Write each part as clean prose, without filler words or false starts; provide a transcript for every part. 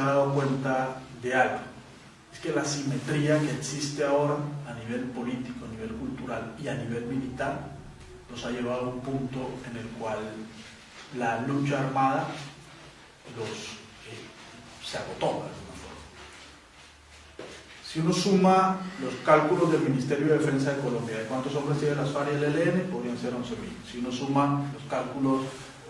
ha dado cuenta de algo. Es que la simetría que existe ahora a nivel político, a nivel cultural y a nivel militar nos ha llevado a un punto en el cual la lucha armada se agotó de alguna forma. Si uno suma los cálculos del Ministerio de Defensa de Colombia de cuántos hombres tiene las FARC y el ELN, podrían ser 11.000. Si uno suma los cálculos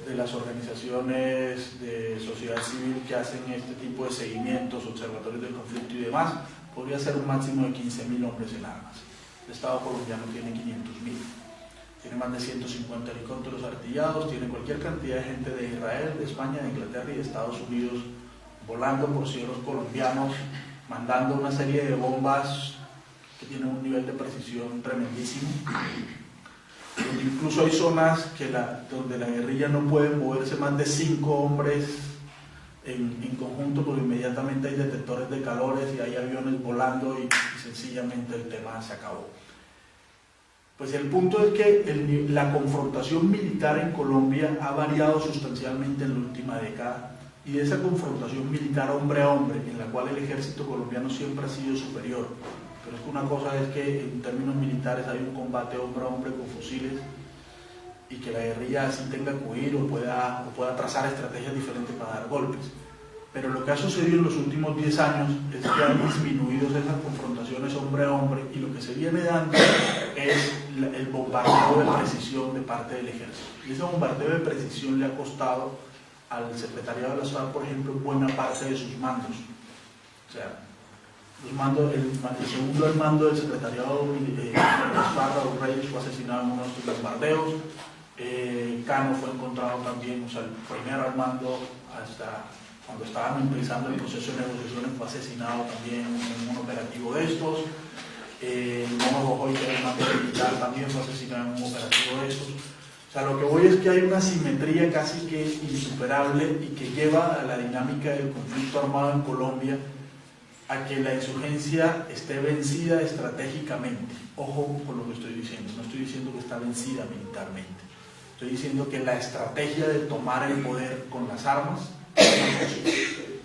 de las organizaciones de sociedad civil que hacen este tipo de seguimientos, observatorios del conflicto y demás, podría ser un máximo de 15.000 hombres en armas. El Estado colombiano tiene 500.000, tiene más de 150 helicópteros artillados, tiene cualquier cantidad de gente de Israel, de España, de Inglaterra y de Estados Unidos volando por cielos colombianos, mandando una serie de bombas que tienen un nivel de precisión tremendísimo. Incluso hay zonas donde la guerrilla no puede moverse más de 5 hombres en conjunto, porque inmediatamente hay detectores de calores y hay aviones volando y sencillamente el tema se acabó. Pues el punto es que la confrontación militar en Colombia ha variado sustancialmente en la última década, y de esa confrontación militar hombre a hombre, en la cual el ejército colombiano siempre ha sido superior. Pero es que una cosa es que en términos militares hay un combate hombre a hombre con fusiles y que la guerrilla así tenga que huir o pueda trazar estrategias diferentes para dar golpes. Pero lo que ha sucedido en los últimos 10 años es que han disminuido esas confrontaciones hombre a hombre, y lo que se viene dando es el bombardeo de precisión de parte del ejército. Y ese bombardeo de precisión le ha costado al secretariado de la FARC, por ejemplo, buena parte de sus mandos. O sea, el segundo al mando del secretariado de las FARC, Raúl Reyes, fue asesinado en uno de estos bombardeos. Cano fue encontrado también, o sea, el primero al mando, hasta cuando estaban empezando el proceso de negociaciones, fue asesinado también en un operativo de estos. Mono Bojoy, que era el mando militar, también fue asesinado en un operativo de estos. O sea, lo que voy es que hay una simetría casi que insuperable y que lleva a la dinámica del conflicto armado en Colombia a que la insurgencia esté vencida estratégicamente. Ojo con lo que estoy diciendo, no estoy diciendo que está vencida militarmente, estoy diciendo que la estrategia de tomar el poder con las armas no es posible.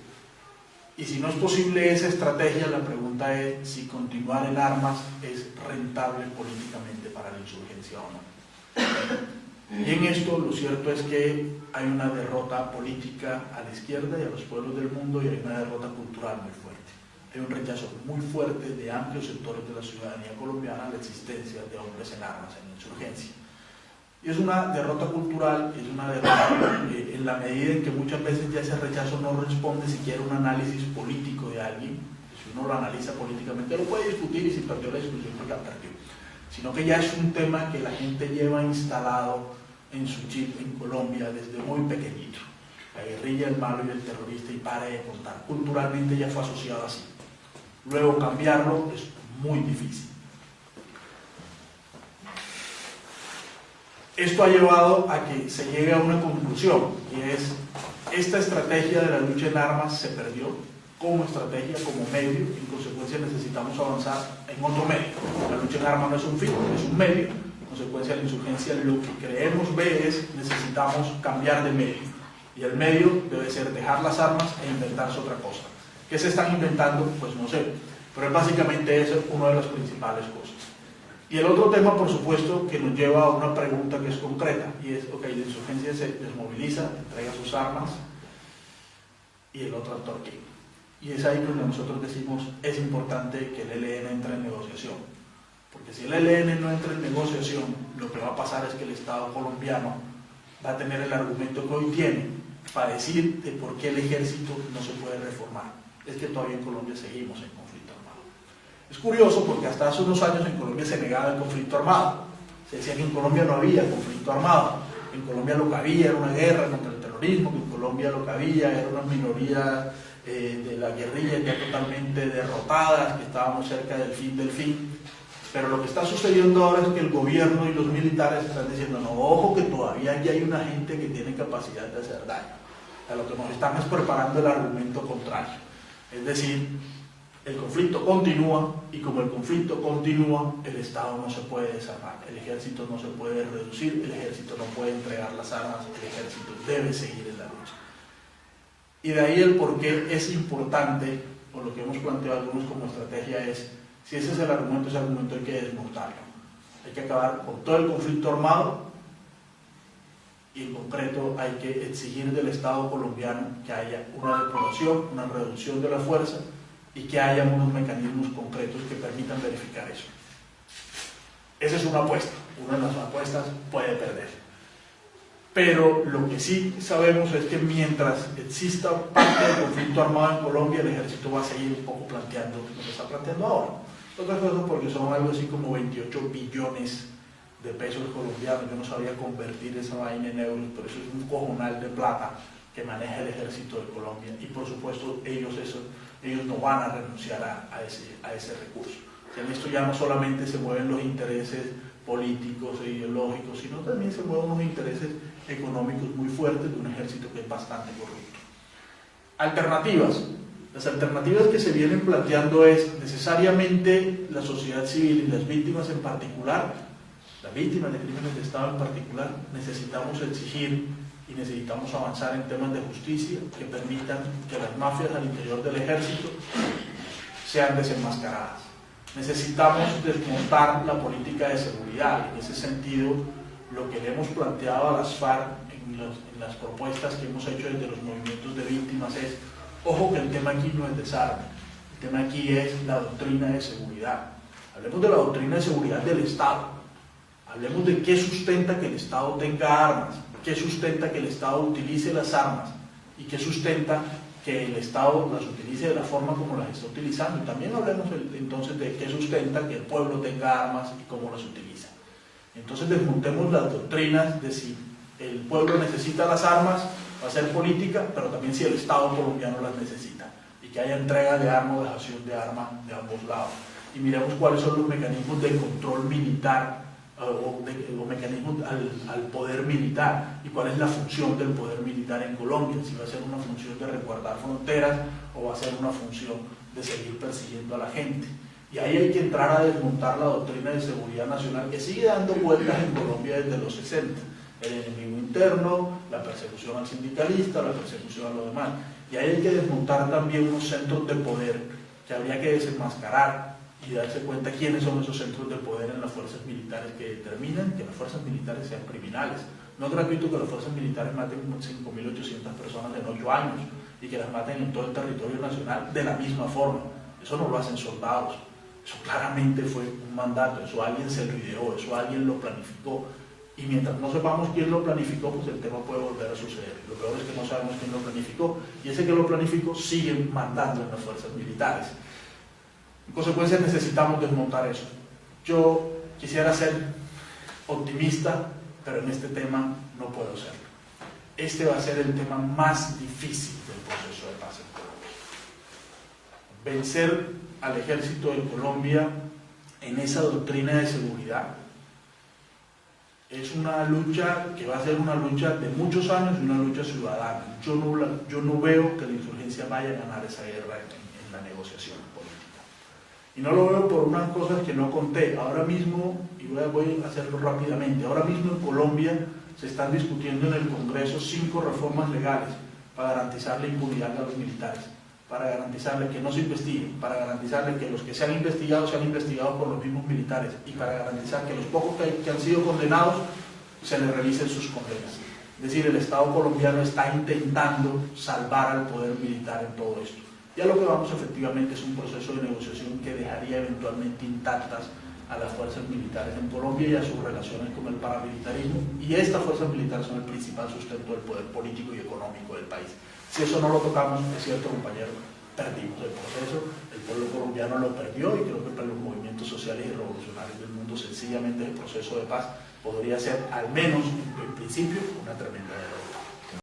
Y si no es posible esa estrategia, la pregunta es si continuar en armas es rentable políticamente para la insurgencia o no. Y en esto lo cierto es que hay una derrota política a la izquierda y a los pueblos del mundo, y hay una derrota cultural muy fuerte. Hay un rechazo muy fuerte de amplios sectores de la ciudadanía colombiana a la existencia de hombres en armas en la insurgencia. Y es una derrota cultural, es una derrota en la medida en que muchas veces ya ese rechazo no responde siquiera a un análisis político de alguien. Si uno lo analiza políticamente, lo puede discutir, y si perdió la discusión, pues la perdió. Sino que ya es un tema que la gente lleva instalado en su chip en Colombia desde muy pequeñito. La guerrilla, el malo y el terrorista, y pare de contar. Culturalmente ya fue asociado así. Luego cambiarlo es muy difícil. Esto ha llevado a que se llegue a una conclusión, y es: esta estrategia de la lucha en armas se perdió como estrategia, como medio. En consecuencia necesitamos avanzar en otro medio. La lucha en armas no es un fin, es un medio. En consecuencia, la insurgencia, lo que creemos ver es: necesitamos cambiar de medio, y el medio debe ser dejar las armas e inventarse otra cosa. ¿Qué se están inventando? Pues no sé, pero básicamente esa es una de las principales cosas. Y el otro tema, por supuesto, que nos lleva a una pregunta que es concreta, y es: ok, la insurgencia se desmoviliza, entrega sus armas, y el otro actor ¿qué? Y es ahí donde nosotros decimos: es importante que el ELN entre en negociación, porque si el ELN no entra en negociación, lo que va a pasar es que el Estado colombiano va a tener el argumento que hoy tiene para decir de por qué el ejército no se puede reformar. Es que todavía en Colombia seguimos en conflicto armado. Es curioso, porque hasta hace unos años en Colombia se negaba el conflicto armado. Se decía que en Colombia no había conflicto armado. En Colombia lo que había era una guerra contra el terrorismo, que en Colombia lo que había era una minoría de la guerrilla ya totalmente derrotadas, que estábamos cerca del fin. Pero lo que está sucediendo ahora es que el gobierno y los militares están diciendo: no, ojo, que todavía aquí hay una gente que tiene capacidad de hacer daño. A lo que nos están es preparando el argumento contrario. Es decir, el conflicto continúa, y como el conflicto continúa, el Estado no se puede desarmar, el ejército no se puede reducir, el ejército no puede entregar las armas, el ejército debe seguir en la lucha. Y de ahí el por qué es importante, o lo que hemos planteado algunos como estrategia es, si ese es el argumento, ese argumento hay que desmontarlo. Hay que acabar con todo el conflicto armado y en concreto hay que exigir del Estado colombiano que haya una depuración, una reducción de la fuerza y que haya unos mecanismos concretos que permitan verificar eso. Esa es una apuesta, una de las apuestas puede perder. Pero lo que sí sabemos es que mientras exista parte del conflicto armado en Colombia, el ejército va a seguir un poco planteando lo que está planteando ahora. Otras cosas porque son algo así como 28 billones de pesos colombianos. Yo no sabía convertir esa vaina en euros, pero eso es un cojonal de plata que maneja el ejército de Colombia. Y por supuesto ellos no van a renunciar a ese recurso. En esto ya no solamente se mueven los intereses políticos e ideológicos, sino también se mueven unos intereses económicos muy fuertes de un ejército que es bastante corrupto. Alternativas. Las alternativas que se vienen planteando es necesariamente la sociedad civil y las víctimas en particular, las víctimas de crímenes de Estado en particular, necesitamos exigir y necesitamos avanzar en temas de justicia que permitan que las mafias al interior del ejército sean desenmascaradas. Necesitamos desmontar la política de seguridad. En ese sentido, lo que le hemos planteado a las FARC en las propuestas que hemos hecho desde los movimientos de víctimas es, ojo que el tema aquí no es desarme, el tema aquí es la doctrina de seguridad. Hablemos de la doctrina de seguridad del Estado, hablemos de qué sustenta que el Estado tenga armas, qué sustenta que el Estado utilice las armas y qué sustenta que el Estado las utilice de la forma como las está utilizando. Y también hablemos entonces de qué sustenta que el pueblo tenga armas y cómo las utiliza. Entonces desmontemos las doctrinas de si el pueblo necesita las armas, va a ser política, pero también si el Estado colombiano las necesita, y que haya entrega de armas o dejación de armas de ambos lados. Y miremos cuáles son los mecanismos de control militar o mecanismos al poder militar y cuál es la función del poder militar en Colombia, si va a ser una función de resguardar fronteras o va a ser una función de seguir persiguiendo a la gente. Y ahí hay que entrar a desmontar la doctrina de seguridad nacional que sigue dando vueltas en Colombia desde los 60. El enemigo interno, la persecución al sindicalista, la persecución a lo demás. Y ahí hay que desmontar también unos centros de poder que habría que desenmascarar y darse cuenta quiénes son esos centros de poder en las fuerzas militares que determinan que las fuerzas militares sean criminales. No es gratuito que las fuerzas militares maten 5.800 personas en 8 años y que las maten en todo el territorio nacional de la misma forma. Eso no lo hacen soldados. Eso claramente fue un mandato, eso alguien se lo ideó, eso alguien lo planificó. Y mientras no sepamos quién lo planificó, pues el tema puede volver a suceder. Lo peor es que no sabemos quién lo planificó, y ese que lo planificó sigue mandando en las fuerzas militares. En consecuencia necesitamos desmontar eso. Yo quisiera ser optimista, pero en este tema no puedo serlo. Este va a ser el tema más difícil del proceso de paz en Colombia. Vencer al ejército de Colombia en esa doctrina de seguridad es una lucha que va a ser una lucha de muchos años y una lucha ciudadana. Yo no veo que la insurgencia vaya a ganar esa guerra en la negociación política. Y no lo veo por unas cosas que no conté. Ahora mismo, y voy a hacerlo rápidamente, ahora mismo en Colombia se están discutiendo en el Congreso 5 reformas legales para garantizar la impunidad a los militares, para garantizarle que no se investiguen, para garantizarle que los que sean investigados por los mismos militares y para garantizar que los pocos que han sido condenados se les revisen sus condenas. Es decir, el Estado colombiano está intentando salvar al poder militar en todo esto. Ya lo que vamos efectivamente es un proceso de negociación que dejaría eventualmente intactas a las fuerzas militares en Colombia y a sus relaciones con el paramilitarismo, y estas fuerzas militares son el principal sustento del poder político y económico del país. Si eso no lo tocamos, es cierto, compañero, perdimos el proceso, el pueblo colombiano lo perdió, y creo que para los movimientos sociales y revolucionarios del mundo sencillamente el proceso de paz podría ser, al menos en principio, una tremenda derrota.